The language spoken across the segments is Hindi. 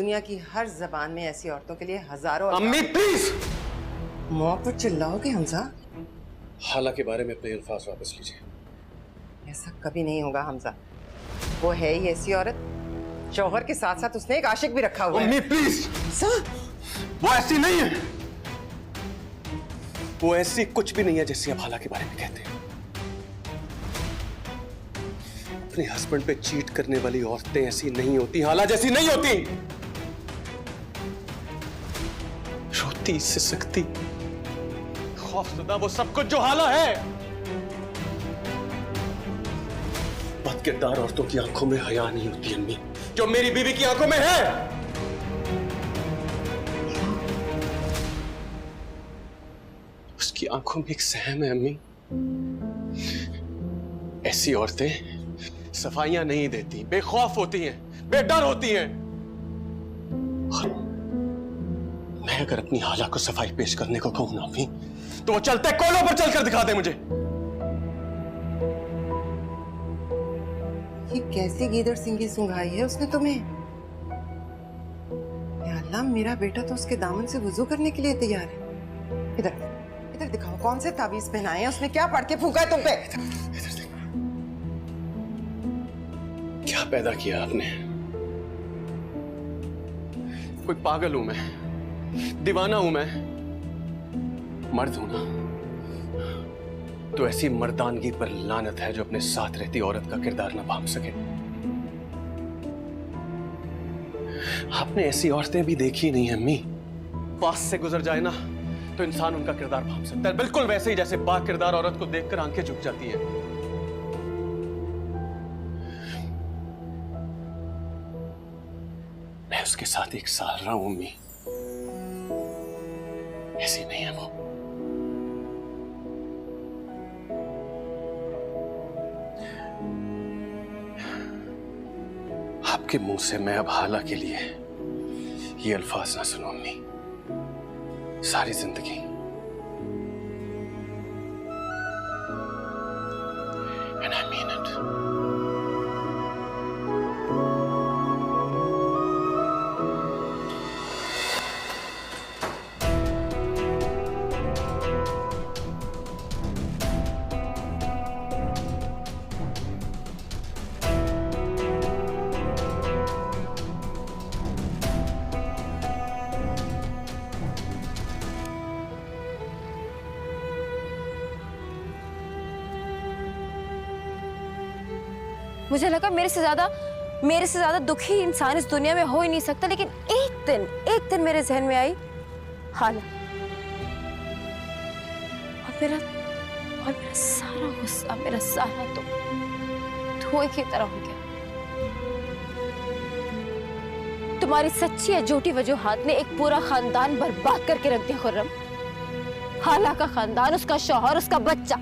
दुनिया की हर जबान में ऐसी औरतों के लिए हजारों। अम्मी प्लीज! मुंह पर चिल्लाओगे हमजा? हाला के बारे में अपने अल्फाज वापस लीजिए। ऐसा कभी नहीं होगा हमजा। वो है ही ऐसी औरत, शौहर के साथ साथ उसने एक आशिक भी रखा हुआ है। अम्मी प्लीज! वो ऐसी नहीं है। वो ऐसी कुछ भी नहीं है जैसी आप हाला के बारे में कहते हैं। अपने हस्बैंड पे चीट करने वाली औरतें ऐसी नहीं होती, हाला जैसी नहीं होती। रोती, सिसकती, खौफजदा, वो सब कुछ जो हाला है। बदकिरदार औरतों की आंखों में हया नहीं होती अम्मी, जो मेरी बीवी की आंखों में है। उसकी आंखों में एक सहम है अम्मी। ऐसी औरतें सफाइयां नहीं देती, बेखौफ होती हैं, बेडर होती हैं। और मैं अगर अपनी हाला को सफाई पेश करने को कहूं ना अम्मी, तो वो चलते कोलों पर चलकर दिखा दे मुझे। ये कैसी गीदड़ सिंगी सुंघाई है उसने तुम्हें? या अल्लाह, मेरा बेटा तो उसके दामन से वुजू करने के लिए तैयार है। इधर इधर दिखाओ, कौन से ताबीज पहनाए हैं उसने? क्या पढ़ के फूका है तुम पे? इधर देख, क्या पैदा किया आपने? कोई पागल हूं मैं, दीवाना हूं मैं, मर्द हूं ना, तो ऐसी मर्दानगी पर लानत है जो अपने साथ रहती औरत का किरदार न भांप सके। आपने ऐसी औरतें भी देखी नहीं अम्मी। पास से गुजर जाए ना तो इंसान उनका किरदार भांप सकता है, बिल्कुल वैसे ही जैसे पाक किरदार औरत को देखकर आंखें झुक जाती हैं। मैं उसके साथ 1 साल रहा हूं अम्मी, ऐसी नहीं है वो। आपके मुंह से मैं अब हाला के लिए ये अल्फाज ना सुनो अम्मी, सारी जिंदगी। And I mean it. मुझे लगा मेरे से ज्यादा दुखी इंसान इस दुनिया में हो ही नहीं सकता, लेकिन एक दिन मेरे जहन में आई हाला, और मेरा सारा गुस्सा, मेरा सारा धुएं की तरह हो गया। तुम्हारी सच्ची या झूठी वजूहात ने एक पूरा खानदान बर्बाद करके रख दिया खुर्रम। हाला का खानदान, उसका शौहर, उसका बच्चा।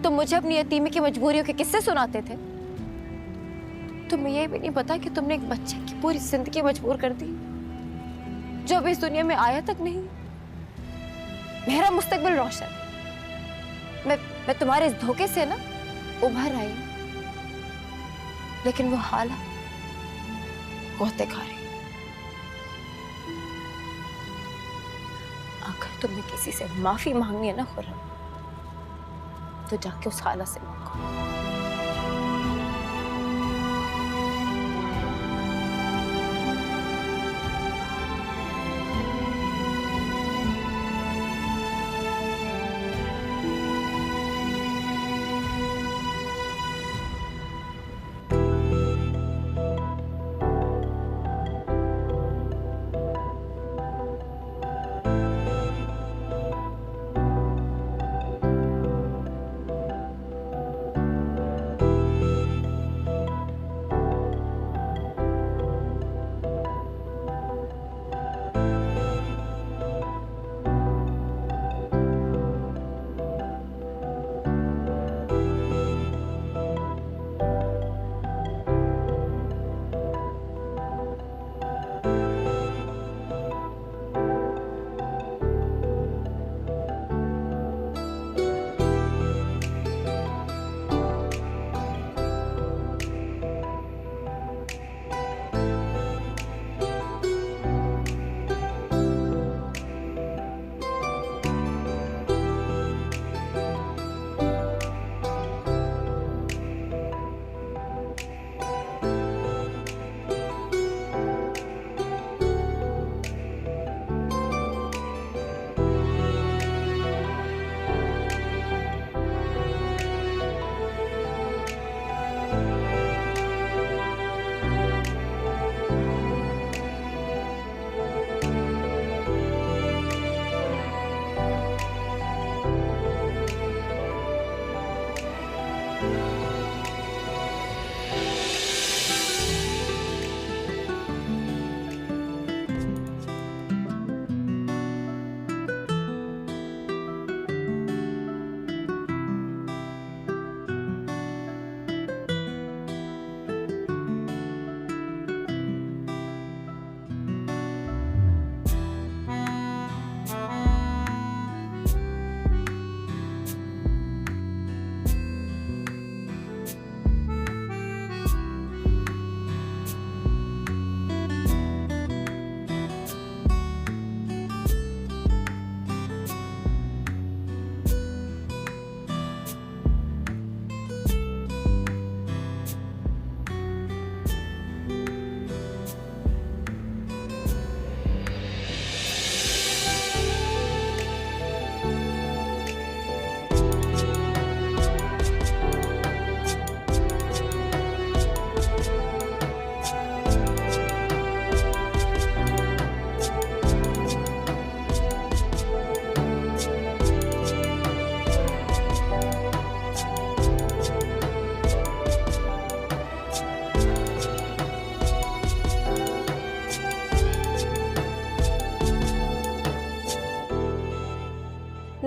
तुम मुझे अपनी यतीमी की मजबूरियों के किस्से सुनाते थे। तुम्हें ये भी नहीं पता कि तुमने एक बच्चे की पूरी जिंदगी मजबूर कर दी, जो अभी इस दुनिया में आया तक नहीं। मेरा मुस्तकबिल रोशन। मैं तुम्हारे इस धोखे से ना उभर आई, लेकिन वो हाला गोते खा रही। अगर तुम्हें किसी से माफी मांगनी है ना खुर्रम, तो जाके उस हाला से मांगो।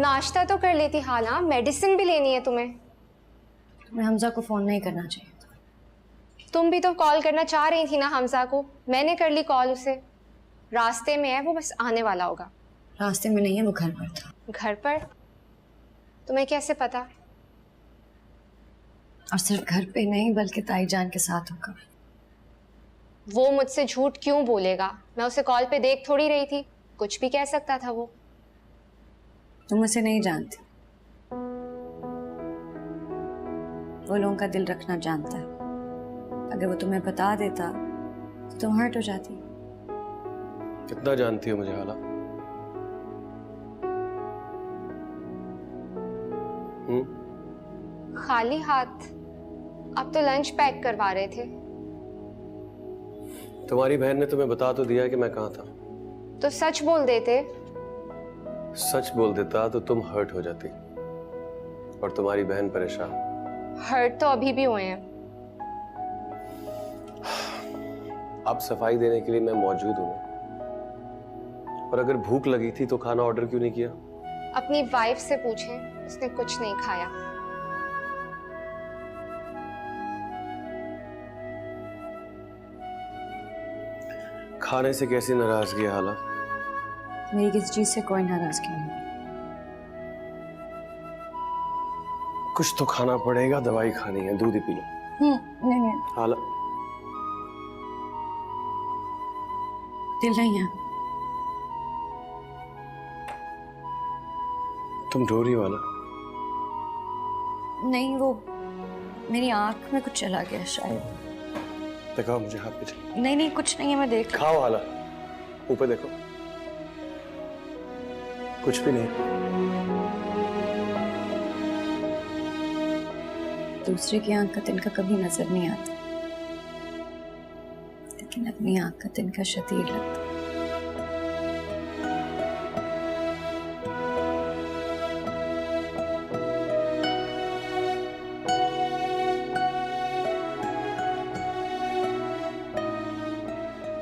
नाश्ता तो कर लेती हाला, मेडिसिन भी लेनी है तुम्हें। तुम्हें हमजा को फोन नहीं करना चाहिए था। तुम भी तो कॉल करना चाह रही थी ना हमजा को, मैंने कर ली कॉल उसे। रास्ते में है वो, बस आने वाला होगा। रास्ते में नहीं है, वो घर पर था। घर पर? तुम्हें कैसे पता? और सिर्फ घर पे नहीं बल्कि ताई जान के साथ होगा। वो मुझसे झूठ क्यों बोलेगा? मैं उसे कॉल पे देख थोड़ी रही थी, कुछ भी कह सकता था वो। तुम उसे नहीं जानती, वो लोगों का दिल रखना जानता है। अगर वो तुम्हें बता देता तो तुम हर्ट हो जाती। कितना जानती हो मुझे हाला? खाली हाथ? अब तो लंच पैक करवा रहे थे। तुम्हारी बहन ने तुम्हें बता तो दिया कि मैं कहाँ था। तो सच बोल देते। सच बोल देता तो तुम हर्ट हो जाती और तुम्हारी बहन परेशान। हर्ट तो अभी भी हुए हैं। अब सफाई देने के लिए मैं मौजूद हूँ, और अगर भूख लगी थी तो खाना ऑर्डर क्यों नहीं किया? अपनी वाइफ से पूछें, उसने कुछ नहीं खाया। खाने से कैसी नाराजगी है हाला? मेरी किसी चीज से कोई नाराजगी नहीं। कुछ तो खाना पड़ेगा, दवाई खानी है, दूध ही पी लो। नहीं हाला दिल नहीं है। तुम रो रही हो हाला? नहीं, वो मेरी आंख में कुछ चला गया शायद। दिखाओ मुझे हाथ पे चल। नहीं कुछ नहीं है, मैं देख। खाओ हाला, ऊपर देखो, कुछ भी नहीं। दूसरे की आंख का तिनका कभी नजर नहीं आता, लेकिन अपनी आंख का तिनका शतीर लगता।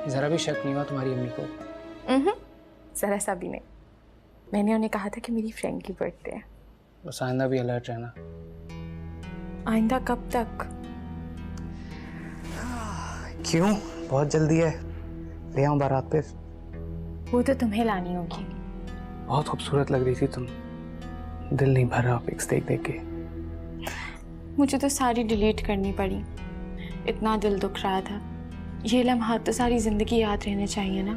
जरा भी शक नहीं हुआ तुम्हारी अम्मी को? जरा सा भी नहीं। मैंने उन्हें कहा था कि मेरी फ्रेंड की बर्थडे है। बस आइंदा भी अलर्ट रहना। आइंदा कब तक? क्यों, बहुत जल्दी है। ले आऊं बारात पे? वो तो तुम्हें लानी होगी। बहुत खूबसूरत लग रही थी तुम, दिल नहीं भर रहा पिक्स देख देख के। मुझे तो सारी डिलीट करनी पड़ी, इतना दिल दुख रहा था। ये लम्हा तो सारी जिंदगी याद रहने चाहिए ना।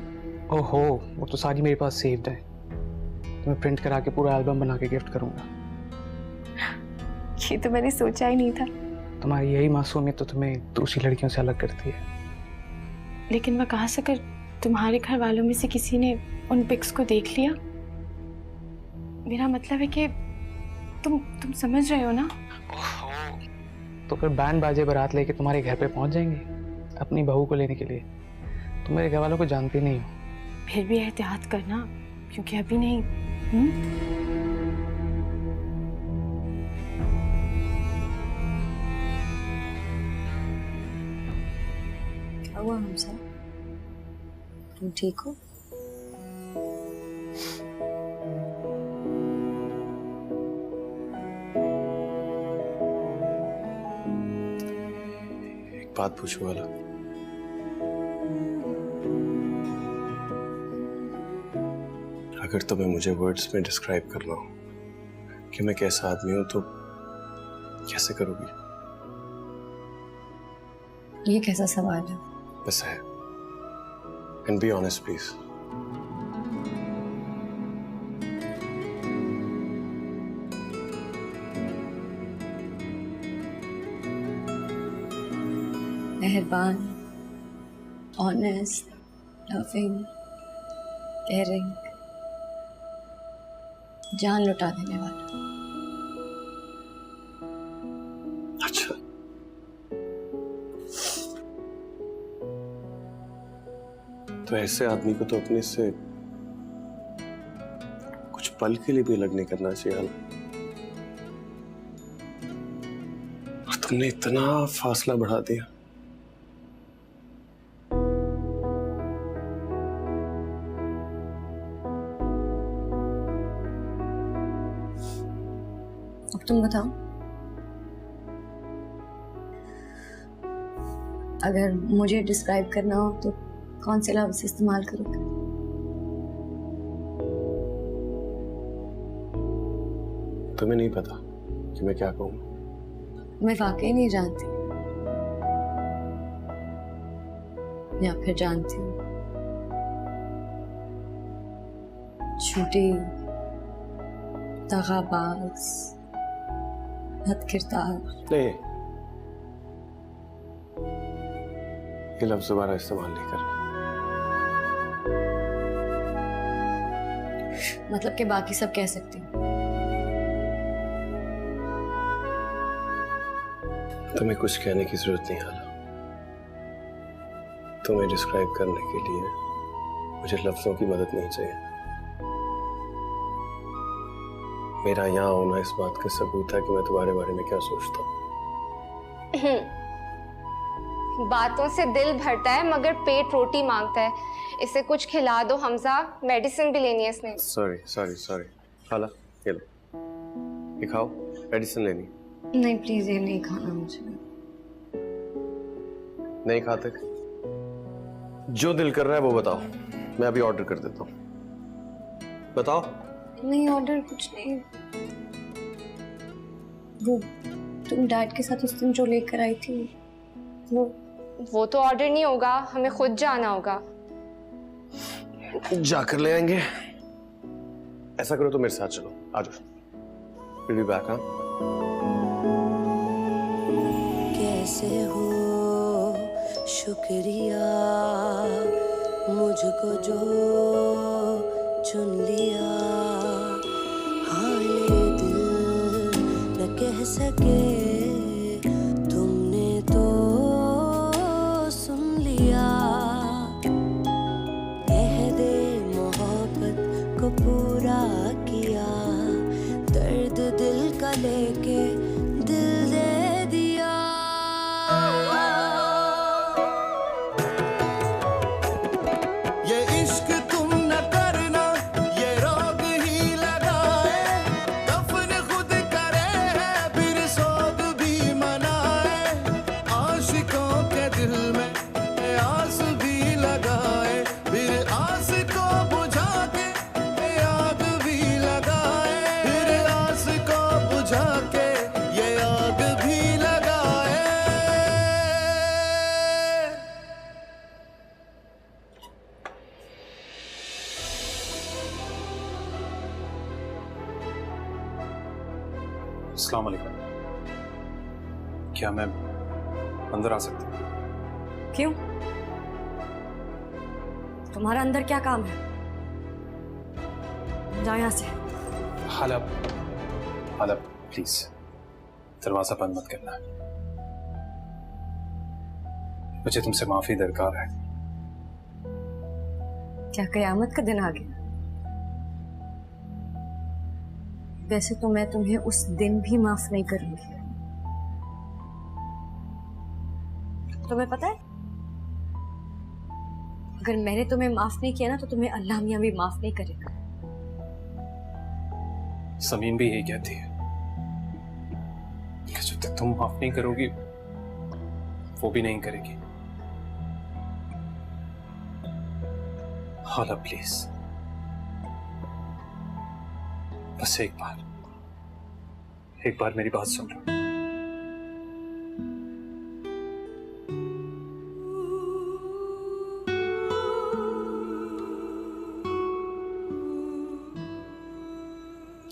ओहो, वो तो सारी मेरे पास सेव्ड है। तुम्हें प्रिंट करा के पूरा एल्बम बना के गिफ्ट करूंगा। ये तो मैंने सोचा ही नहीं था। तुम्हारी यही मासूमियत तो तुम्हें दूसरी लड़कियों से अलग करती है। लेकिन मैं कहाँ से कर, तुम्हारे घर वालों में से किसी ने उन पिक्स को देख लिया? मेरा मतलब है कि तुम समझ रहे हो ना? तो फिर बैंड बाजे बारात लेके तुम्हारे घर पे पहुंच जाएंगे अपनी बहू को लेने के लिए। तुम मेरे घर वालों को जानती नहीं हो। फिर भी एहतियात करना, क्योंकि अभी नहीं। क्या हुआ हमसा? तुम ठीक हो? एक बात पूछूं हाला? अगर तुम्हें मुझे वर्ड्स में डिस्क्राइब करना हो कि मैं कैसा आदमी हूं तो कैसे करोगी? ये कैसा सवाल है? बस है, एंड बी ऑनेस्ट प्लीज। मेहरबान, ऑनेस्ट, लविंग, केयरिंग, जान लुटा देने वाला। अच्छा, तो ऐसे आदमी को तो अपने से कुछ पल के लिए भी अलग नहीं करना चाहिए हाला। और तुमने इतना फासला बढ़ा दिया। अब तुम बताओ, अगर मुझे डिस्क्राइब करना हो तो कौन से लफ्ज इस्तेमाल करोगे? तुम्हें नहीं पता कि मैं क्या कहूँ? मैं वाकई नहीं जानती, या फिर जानती हूँ। झूठी, दगाबाज, बदकिरदार। नहीं, ये लफ्ज दोबारा इस्तेमाल नहीं करना। मतलब कि बाकी सब कह सकती हूँ। तुम्हें कुछ कहने की जरूरत नहीं हाला। तुम्हें डिस्क्राइब करने के लिए मुझे लफ्जों की मदद नहीं चाहिए। मेरा यहाँ होना इस बात का सबूत है कि मैं तुम्हारे बारे में क्या सोचता हूँ। बातों से दिल भरता है मगर पेट रोटी मांगता है। इसे कुछ खिला दो हमजा, मेडिसिन भी लेनी है इसने। सॉरी सॉरी सॉरी हाला, ये लो, ये खाओ, मेडिसिन लेनी। नहीं प्लीज, ये नहीं खाना मुझे। नहीं खाते? जो दिल कर रहा है वो बताओ, मैं अभी ऑर्डर कर देता हूँ। बताओ। नहीं, ऑर्डर कुछ नहीं। वो तुम डैड के साथ उस दिन जो लेकर आई थी, वो तो ऑर्डर नहीं होगा, हमें खुद जाना होगा। जाकर ले आएंगे। ऐसा करो तो मेरे साथ चलो, आ जाओ। Will be back. हाँ, कैसे हो शुक्रिया मुझको जो चुन लिया, हाले दिल न कह सके तुमने तो सुन लिया, अहदे मोहब्बत को पूरा किया, दर्द दिल का लेके दिल दे दिया। अस्सलाम वालेकुम। क्या मैं अंदर आ सकती हूँ? क्यों? तुम्हारा अंदर क्या काम है? जाओ यहाँ से। हाला प्लीज दरवाजा बंद मत करना। मुझे तुमसे माफी दरकार है। क्या कयामत का दिन आ गया? वैसे तो मैं तुम्हें उस दिन भी माफ नहीं करूंगी। तुम्हें पता है, अगर मैंने तुम्हें माफ नहीं किया ना तो तुम्हें अल्लाह मियां भी माफ नहीं करेगा। समीन भी यही कहती है कि जब तक तुम माफ नहीं करोगी वो भी नहीं करेगी। हाला प्लीज, बस एक बार मेरी बात सुन लो।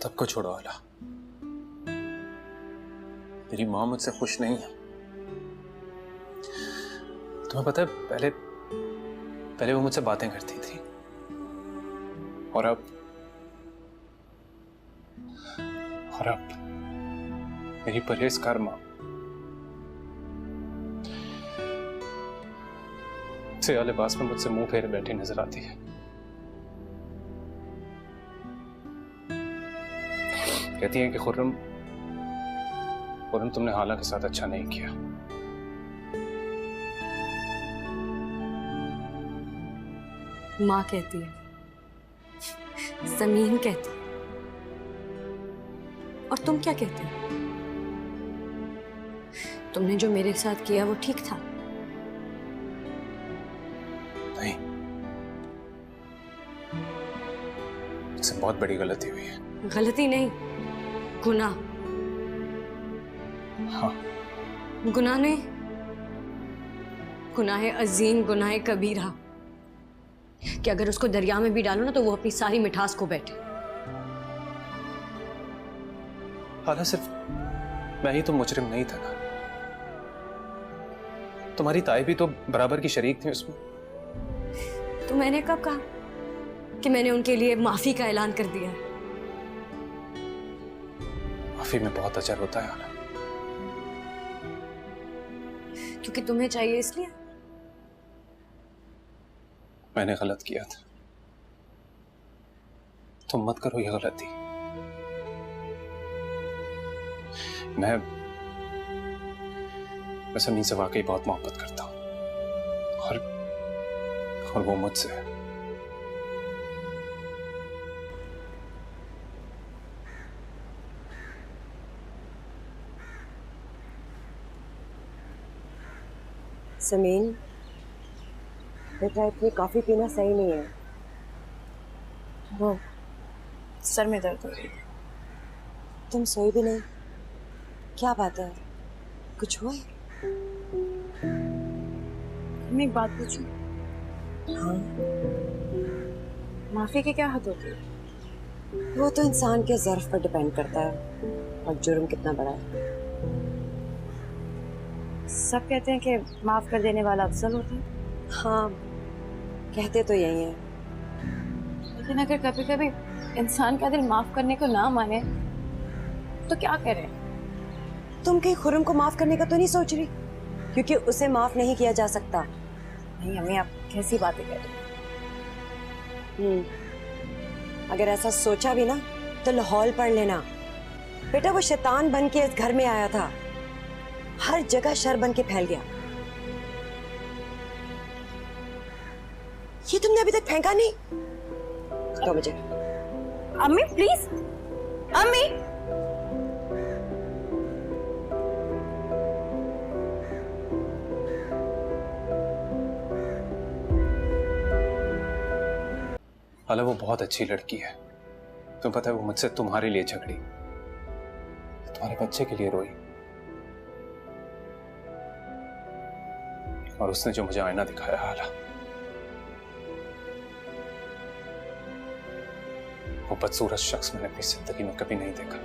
तब को छोड़ो हाला, मेरी माँ मुझसे खुश नहीं है। तुम्हें पता है, पहले वो मुझसे बातें करती थी और अब मेरी परहेजगार माँ से लिबास में मुझसे मुंह फेरे बैठी नजर आती है। कहती है कि खुर्रम तुमने हाला के साथ अच्छा नहीं किया। माँ कहती है, ज़मीन कहती है, और तुम क्या कहते हो? तुमने जो मेरे साथ किया वो ठीक था? नहीं, मुझसे बहुत बड़ी गलती हुई है। गलती नहीं, गुनाह। हाँ, गुनाह नहीं, गुनाह अजीम, गुनाह कबीरा कि अगर उसको दरिया में भी डालो ना तो वो अपनी सारी मिठास को बैठे। हाला सिर्फ मैं ही तो मुजरिम नहीं था ना, तुम्हारी ताई भी तो बराबर की शरीक थी उसमें। तो मैंने कब कहा कि मैंने उनके लिए माफी का ऐलान कर दिया है? माफी में बहुत अजर होता है हाला। क्योंकि तुम्हें चाहिए इसलिए। मैंने गलत किया था, तुम मत करो ये गलती। मैं समीन से वाकई बहुत मोहब्बत करता हूं और वो मुझसे। समीन, बेटा इतनी कॉफी पीना सही नहीं है। वो सर में दर्द हो रही है। तुम सोई भी नहीं, क्या बात है? कुछ हुआ है? मैं एक बात पूछूं? हाँ, माफी की क्या हद होती है? वो तो इंसान के ज़र्फ पर डिपेंड करता है और जुर्म कितना बड़ा है। सब कहते हैं कि माफ कर देने वाला अफजल होता है। हाँ, कहते तो यही है। लेकिन अगर कभी कभी इंसान का दिल माफ करने को ना माने तो क्या करे? तुम कहीं खुर्रम को माफ करने का तो नहीं सोच रही? क्योंकि उसे माफ नहीं किया जा सकता। नहीं अम्मी, आप कैसी बातें कर रही हैं? अगर ऐसा सोचा भी ना तो लाहौल पढ़ लेना। बेटा वो शैतान बन के इस घर में आया था, हर जगह शर बन के फैल गया। ये तुमने अभी तक फेंका नहीं? दो मुझे। अम्मी प्लीज, अम्मी। हाला वो बहुत अच्छी लड़की है। तुम्हें पता है वो मुझसे तुम्हारे लिए झगड़ी, तुम्हारे बच्चे के लिए रोई, और उसने जो मुझे आईना दिखाया हाला, वो बदसूरत शख्स मैंने अपनी जिंदगी में कभी नहीं देखा।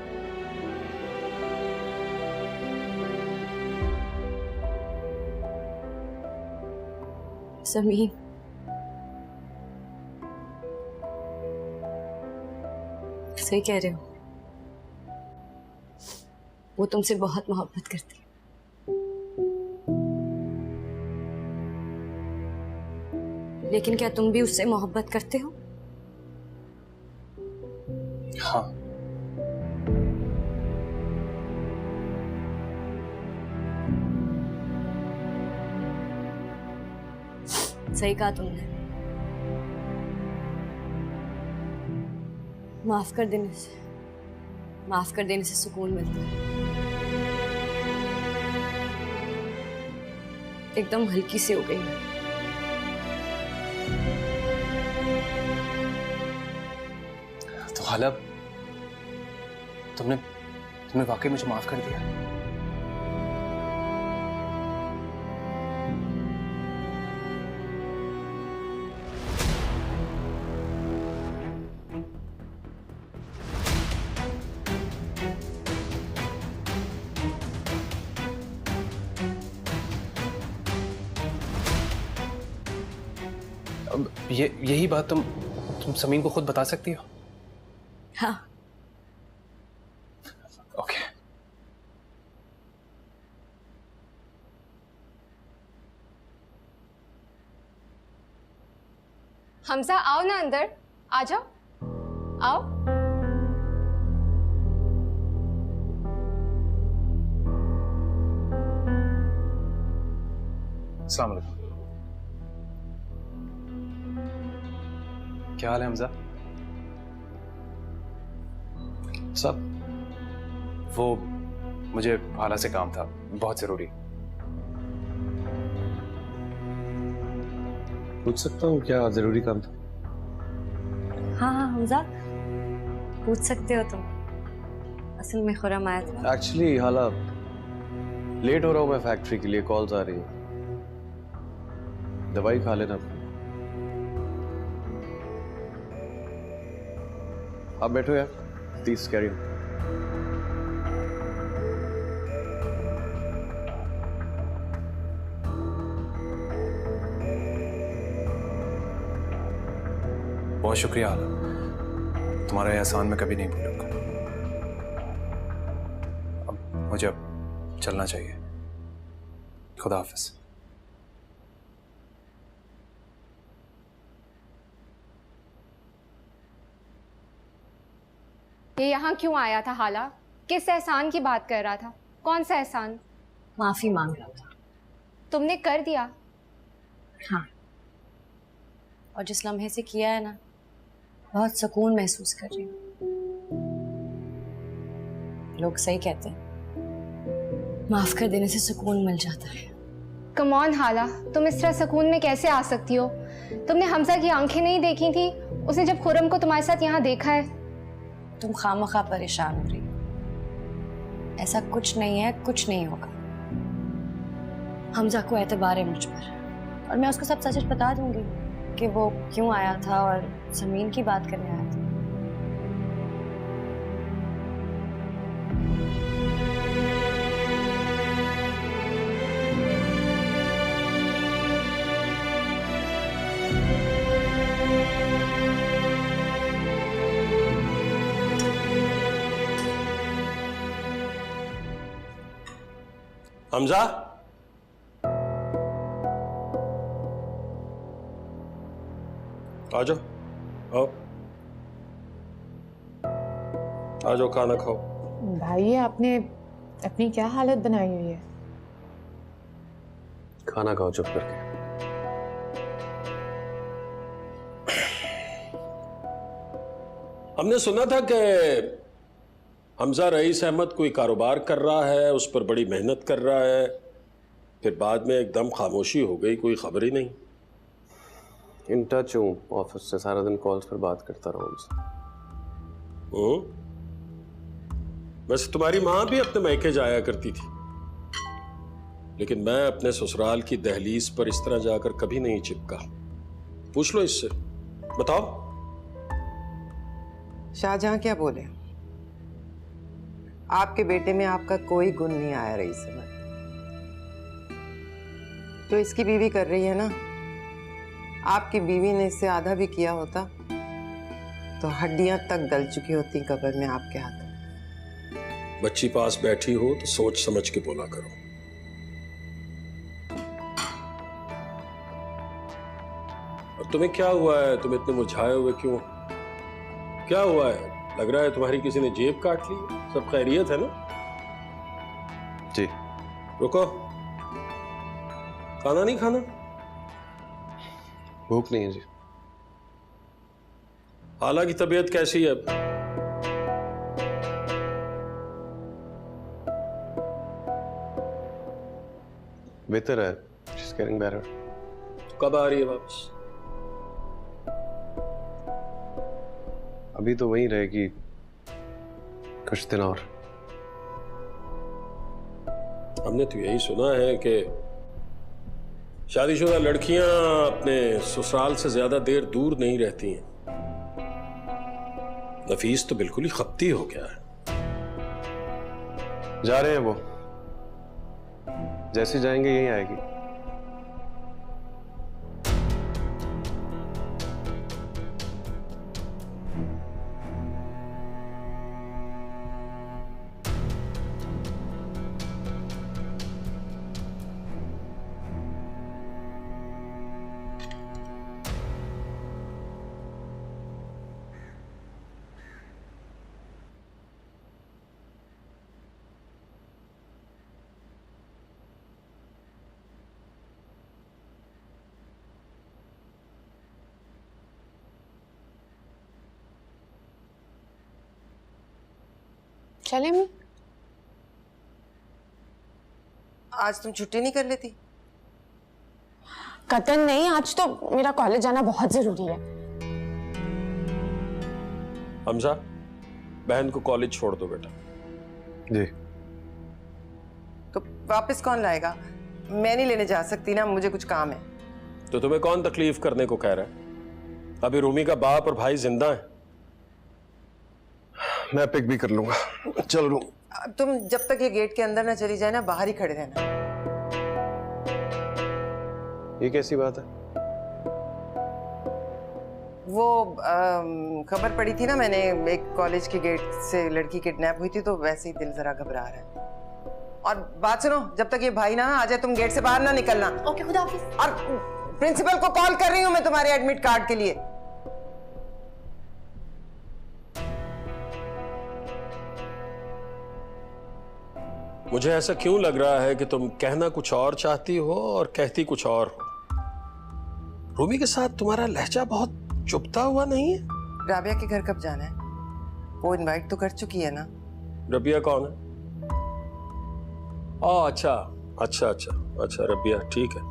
समीन, सही कह रहे हो, वो तुमसे बहुत मोहब्बत करती है। लेकिन क्या तुम भी उससे मोहब्बत करते हो? हाँ, सही कहा तुमने। माफ कर देने से सुकून मिलता है। एकदम हल्की सी हो गई मैं। तो हाला तुमने वाकई मुझे माफ कर दिया? अब यही बात तुम समीन को खुद बता सकती हो? हाँ। ओके। हमजा आओ ना अंदर, आ जाओ, आओ। अस्सलाम वालेकुम। क्या हाल है हमजा? सब वो मुझे हाला से काम था, बहुत जरूरी। पूछ सकता हूँ क्या जरूरी काम था? हाँ हाँ हमजा, पूछ सकते हो तुम। असल में खुरम आया था। एक्चुअली हाला लेट हो रहा हूँ मैं, फैक्ट्री के लिए कॉल्स आ रही है। दवाई खा लेना। आप बैठो यार, प्लीज कैरी ऑन। बहुत शुक्रिया हाला, तुम्हारा यह एहसान मैं कभी नहीं भूलूंगा। अब मुझे अब चलना चाहिए। खुदा हाफिज। ये यहाँ क्यों आया था हाला? किस एहसान की बात कर रहा था? कौन सा एहसान? माफी मांग रहा था। तुमने कर दिया? हाँ, और जिस लम्हे से किया है ना, बहुत सुकून महसूस कर रही हूँ। लोग सही कहते हैं, माफ कर देने से सुकून मिल जाता है। कम ऑन हाला, तुम इस तरह सुकून में कैसे आ सकती हो? तुमने हमजा की आंखें नहीं देखी थी उसने जब खुरम को तुम्हारे साथ यहाँ देखा है? तुम खामखा परेशान हो रही हो। ऐसा कुछ नहीं है, कुछ नहीं होगा। हमजा को एतबार है मुझ पर, और मैं उसको सब सच बता दूंगी कि वो क्यों आया था और जमीन की बात करने आया था। हमजा, आ जाओ, आओ, आ जाओ, खाना खाओ। भाई आपने अपनी क्या हालत बनाई हुई है? खाना खाओ चुप करके। हमने सुना था कि हमजा रईस अहमद कोई कारोबार कर रहा है, उस पर बड़ी मेहनत कर रहा है, फिर बाद में एकदम खामोशी हो गई, कोई खबर ही नहीं। इन टच हूँ ऑफिस से, सारा दिन कॉल्स पर बात करता रहा उनसे। वैसे तुम्हारी माँ भी अपने मैके जाया करती थी, लेकिन मैं अपने ससुराल की दहलीज पर इस तरह जाकर कभी नहीं चिपका। पूछ लो इससे, बताओ। शाहजहां क्या बोले? आपके बेटे में आपका कोई गुण नहीं आया रईस अहमद। जो इसकी बीवी कर रही है ना, आपकी बीवी ने इससे आधा भी किया होता तो हड्डियां तक गल चुकी होती कब्र में आपके हाथों। बच्ची पास बैठी हो तो सोच समझ के बोला करो। और तुम्हें क्या हुआ है? तुम इतने मुरझाए हुए क्यों? क्या हुआ है? लग रहा है तुम्हारी किसी ने जेब काट ली। सब खैरियत है ना? जी। रुको, खाना नहीं खाना? भूख नहीं है जी। हाला की तबीयत कैसी है? बेहतर है, she's getting better। कब आ रही है वापस? अभी तो वहीं रहेगी कुछ दिन और। हमने तो यही सुना है कि शादीशुदा लड़कियां अपने ससुराल से ज्यादा देर दूर नहीं रहती हैं। नफीस तो बिल्कुल ही खपती हो गया है। जा रहे हैं वो, जैसे जाएंगे यहीं आएगी। चले मैं? आज तुम छुट्टी नहीं कर लेती? कतन नहीं, आज तो मेरा कॉलेज जाना बहुत जरूरी है। हमजा, बहन को कॉलेज छोड़ दो बेटा। जी। तो वापस कौन लाएगा? मैं नहीं लेने जा सकती ना, मुझे कुछ काम है। तो तुम्हें कौन तकलीफ करने को कह रहा है? अभी रूमी का बाप और भाई जिंदा है। मैं पिक भी कर लूंगा। चलो रूम। तुम जब तक ये गेट के अंदर ना चली जाए ना, बाहर ही खड़े रहना। ये कैसी बात है? वो खबर पड़ी थी ना मैंने, एक कॉलेज के गेट से लड़की किडनैप हुई थी, तो वैसे ही दिल जरा घबरा रहा है। और बात सुनो, जब तक ये भाई ना आ जाए तुम गेट से बाहर ना निकलना। ओके, खुदा हाफिज। और प्रिंसिपल को कॉल कर रही हूँ मैं तुम्हारे एडमिट कार्ड के लिए। मुझे ऐसा क्यों लग रहा है कि तुम कहना कुछ और चाहती हो और कहती कुछ और हो। रूमी के साथ तुम्हारा लहजा बहुत चुभता हुआ नहीं है? राबिया के घर कब जाना है? वो इनवाइट तो कर चुकी है ना। रबिया कौन है? अच्छा अच्छा अच्छा अच्छा, रबिया ठीक है।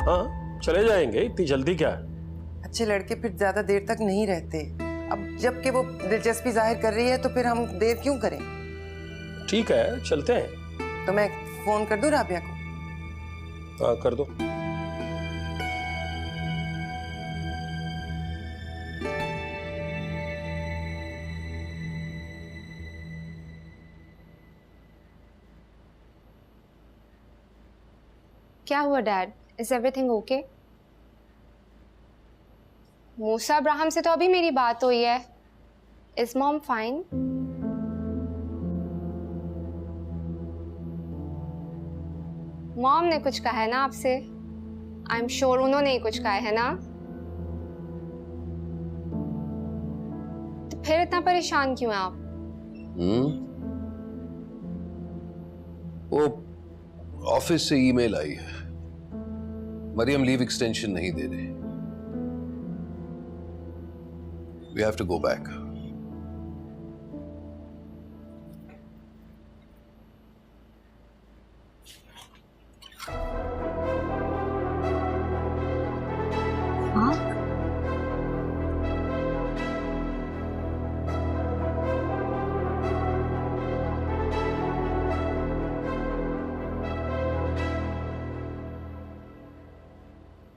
हाँ चले जाएंगे, इतनी जल्दी क्या है? अच्छे लड़के फिर ज्यादा देर तक नहीं रहते। अब जबकि वो दिलचस्पी जाहिर कर रही है तो फिर हम देर क्यों करें? ठीक है, चलते हैं। तो मैं फोन कर दूं राबिया को? हाँ कर दो। क्या हुआ dad? Is everything okay? Musa Abraham से तो अभी मेरी बात हुई है। Is mom fine? मॉम ने कुछ कहा है ना आपसे? आई एम श्योर उन्होंने ही कुछ कहा है ना? तो फिर इतना परेशान क्यों हैं आप? वो ऑफिस से ईमेल आई है, मरियम लीव एक्सटेंशन नहीं दे रहे। We have to go back.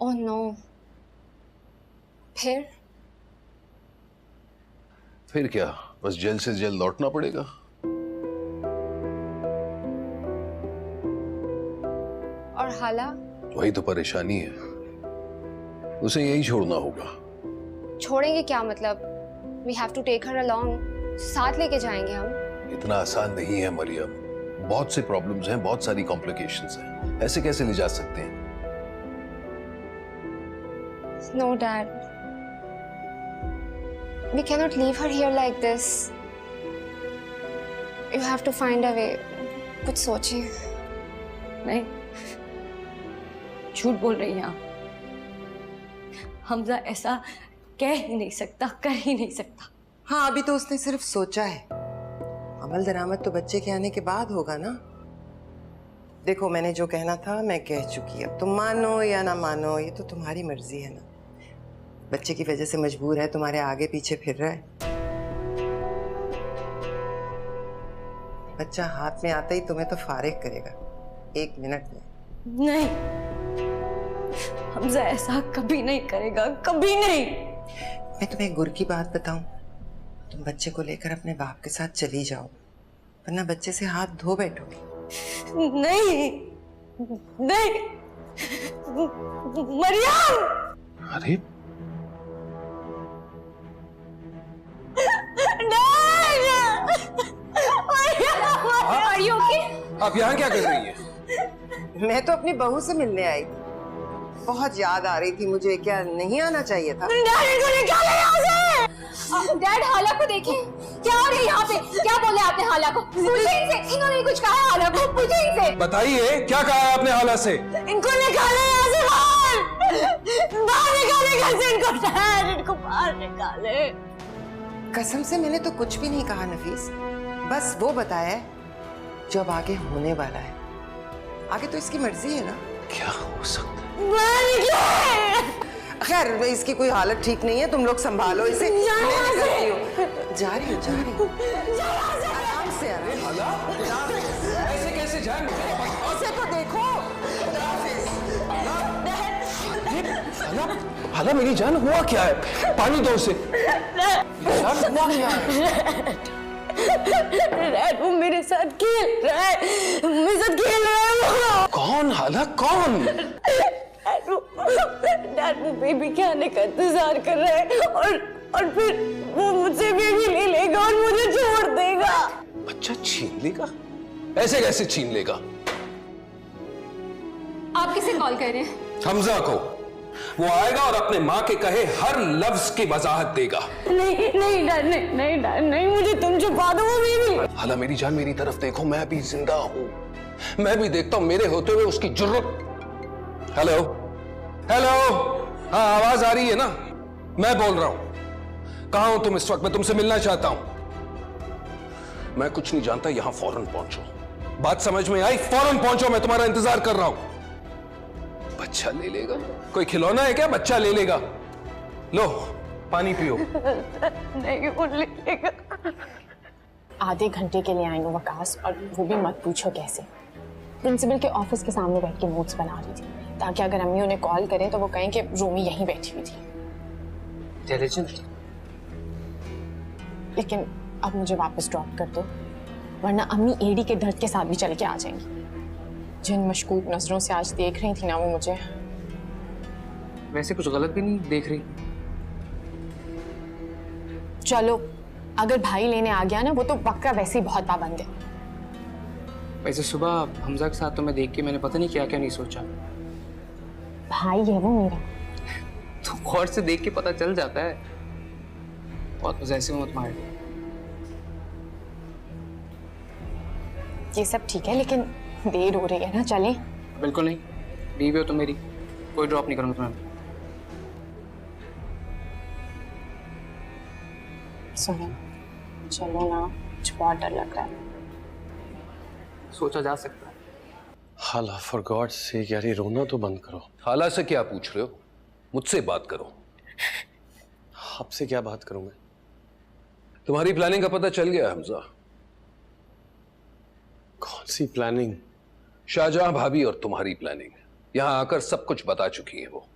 Oh no, फिर क्या, बस जल्द से जल्द लौटना पड़ेगा। और हाला? वही तो परेशानी है, उसे यही छोड़ना होगा। छोड़ेंगे क्या मतलब? We have to take her along, साथ लेके जाएंगे हम। इतना आसान नहीं है मरियम, बहुत से प्रॉब्लम्स हैं, बहुत सारी कॉम्प्लिकेशंस हैं, ऐसे कैसे ले जा सकते हैं? No, Dad. We cannot leave her here like this. You have to find a way. कुछ सोचिए। नहीं, झूठ बोल रही हैं आप। हमजा ऐसा कह ही नहीं सकता, कर ही नहीं सकता। हाँ, अभी तो उसने सिर्फ सोचा है। अमल दरामद तो बच्चे के आने के बाद होगा ना। देखो, मैंने जो कहना था मैं कह चुकी। अब तुम मानो या ना मानो, ये तो तुम्हारी मर्जी है ना। बच्चे की वजह से मजबूर है, तुम्हारे आगे पीछे फिर रहा है। बच्चा हाथ में आता ही तुम्हें तो फारिग करेगा 1 मिनट में। नहीं, हमजा ऐसा कभी नहीं करेगा, कभी नहीं। मैं तुम्हें गुर की बात बताऊं, तुम बच्चे को लेकर अपने बाप के साथ चली जाओ, वरना बच्चे से हाथ धो बैठोगे। नहीं नहीं, मरियम! अरे आप यहाँ क्या कर रही हैं? मैं तो अपनी बहू से मिलने आई थी। बहुत याद आ रही थी मुझे। क्या नहीं आना चाहिए था? डैड, हाला को देखें, क्या हो रहा है यहाँ पे? क्या बोले आपने हाला को? पूछे इनसे, इन्होंने कुछ कहा है हाला को? पूछे इनसे। बताइए क्या कहा है आपने हाला से? इनको निकाले यहाँ से बाहर, बाहर निकाले घर से इनको। डैड, इनको बाहर निकाले। कसम से मैंने तो कुछ भी नहीं कहा नफीस, बस वो बताया जो अब आगे होने वाला है। आगे तो इसकी मर्जी है ना। क्या हो सकता है? खैर इसकी कोई हालत ठीक नहीं है, तुम लोग संभालो इसे। मैं निकलती हूँ। जा रही हूँ आराम से। ऐसे कैसे जाए? ऐसे तो देखो। हाला मेरी जान, हुआ क्या है? पानी दो उसे। जान हुआ क्या है? वो मेरे साथ खेल रहा है, मेरे साथ खेल रहा है वो। कौन हाला, कौन? डैड वो बेबी के आने का इंतजार कर रहा है और फिर वो मुझसे बेबी ले लेगा और मुझे छोड़ देगा। बच्चा छीन लेगा? ऐसे कैसे छीन लेगा? आप किसे कॉल कर रहे हैं? हमजा को। वो आएगा और अपने माँ के कहे हर लफ्ज की वजाहत देगा। नहीं डैड, नहीं डैड, नहीं, मुझे तुम छुपा दो वो बेबी। हाला मेरी जान, मेरी तरफ देखो, मैं अभी जिंदा हूँ। मैं भी देखता हूँ मेरे होते हुए उसकी जुर्रत। हेलो हेलो, हाँ आवाज आ रही है ना? मैं बोल रहा हूं। कहां हो तुम इस वक्त? मैं तुमसे मिलना चाहता हूं। मैं कुछ नहीं जानता, यहां फौरन पहुंचो। बात समझ में आई? फौरन पहुंचो, मैं तुम्हारा इंतजार कर रहा हूं। बच्चा ले लेगा? कोई खिलौना है क्या? बच्चा ले लेगा? लो पानी पियो। नहीं वो ले लेगा। आधे घंटे के लिए आई हूँ वकास, और वो भी मत पूछो कैसे। प्रिंसिपल के ऑफिस के सामने बैठ के नोट्स बना रही थी, ताकि अगर अम्मी उन्हें कॉल करें तो वो कहें कि रूमी यहीं बैठी हुई थी। इंटेलिजेंट। लेकिन अब मुझे वापस ड्रॉप कर दो, वरना अम्मी एडी के दर्द के साथ भी चल के आ जाएंगी। जिन मशकूक नजरों से आज देख रही थी ना वो मुझे। वैसे कुछ गलत भी नहीं देख रही। चलो अगर भाई लेने आ गया ना, वो तो पक्का वैसे ही बहुत पाबंद है। वैसे सुबह हमजा के साथ तो मैं देख के मैंने पता नहीं क्या क्या नहीं सोचा। भाई है वो मेरा। तो गौर से देख के पता चल जाता है। बहुत पॉसेसिव हो तुम्हारे। ये सब ठीक है, लेकिन देर हो रही है ना, चलें? बिल्कुल नहीं, बीवी हो तो मेरी, कोई ड्रॉप नहीं करूंगा तुम्हें। सुनो चलो ना, मुझे बहुत डर लग रहा है। सोचा जा सकता है। हाला फॉर गॉड सेक यार, ये रोना तो बंद करो। हाला से क्या पूछ रहे हो? मुझसे बात करो। आपसे क्या बात करूंगा? तुम्हारी प्लानिंग का पता चल गया हमजा। कौन सी प्लानिंग? शाहजहां भाभी और तुम्हारी प्लानिंग। यहां आकर सब कुछ बता चुकी है वो।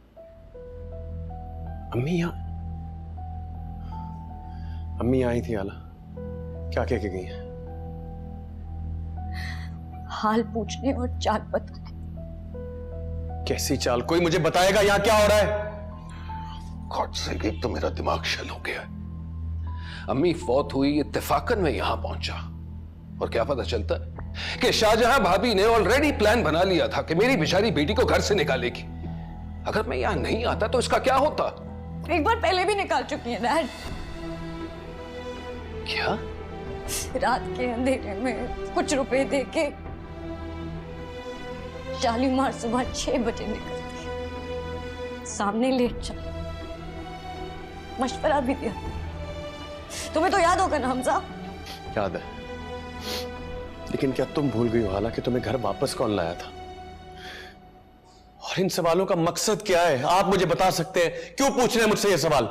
अम्मी आई थी हाला, क्या कह के गई है? हाल पूछने और चाल बताने। कैसी चाल? कोई मुझे बताएगा यहाँ क्या हो रहा है? गॉड से तो मेरा दिमाग शल हो गया। अम्मी फौत हुई, इत्तेफाकन में यहां पहुंचा, और क्या पता चलता है कि शाहजहां भाभी ने ऑलरेडी प्लान बना लिया था कि मेरी बेचारी बेटी को घर से निकालेगी। अगर मैं यहां नहीं आता तो इसका क्या होता? एक बार पहले भी निकाल चुकी है डैड। क्या? रात के अंधेरे में कुछ रुपए देके शालीमार सुबह 6 बजे निकलती, सामने लेट चल, मशवरा भी दिया। तुम्हें तो याद होगा ना हमजा? याद है, लेकिन क्या तुम भूल गई हो हाला कि तुम्हें घर वापस कौन लाया था? और इन सवालों का मकसद क्या है? आप मुझे बता सकते हैं? क्यों पूछ रहे हैं मुझसे ये सवाल?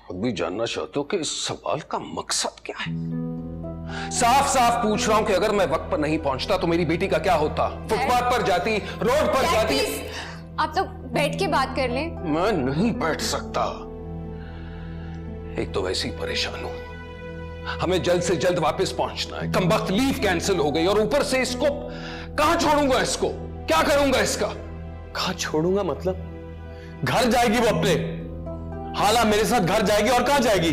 खुद भी जानना चाहते हो कि इस सवाल का मकसद क्या है? साफ साफ पूछ रहा हूं कि अगर मैं वक्त पर नहीं पहुंचता तो मेरी बेटी का क्या होता? फुटपाथ पर जाती, रोड पर जाती। आप तो बैठ के बात कर लें। मैं नहीं बैठ सकता। एक तो वैसे ही परेशान हूं, हमें जल्द से जल्द वापस पहुंचना है। कमबख्त लीव कैंसिल हो गई, और ऊपर से इसको कहां छोड़ूंगा? इसको क्या करूंगा? इसका कहां छोड़ूंगा मतलब? घर जाएगी वो अपने। हाला मेरे साथ घर जाएगी, और कहां जाएगी?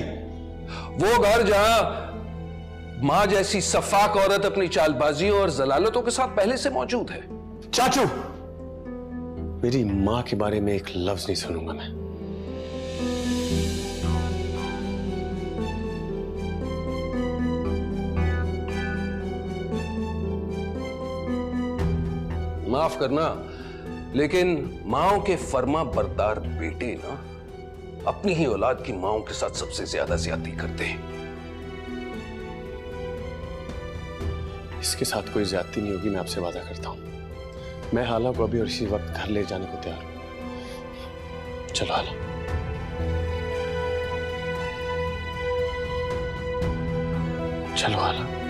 वो घर जहां मां जैसी सफाक औरत अपनी चालबाजी और जलालतों के साथ पहले से मौजूद है। चाचू, मेरी मां के बारे में एक लफ्ज नहीं सुनूंगा मैं। माफ करना, लेकिन माओ के फर्मा बरदार बेटे ना अपनी ही औलाद की माओ के साथ सबसे ज्यादा ज्यादती करते हैं। इसके साथ कोई ज्यादती नहीं होगी, मैं आपसे वादा करता हूं। मैं हाला को अभी और इसी वक्त घर ले जाने को तैयार हूं। चलो हाला। चलो हाला।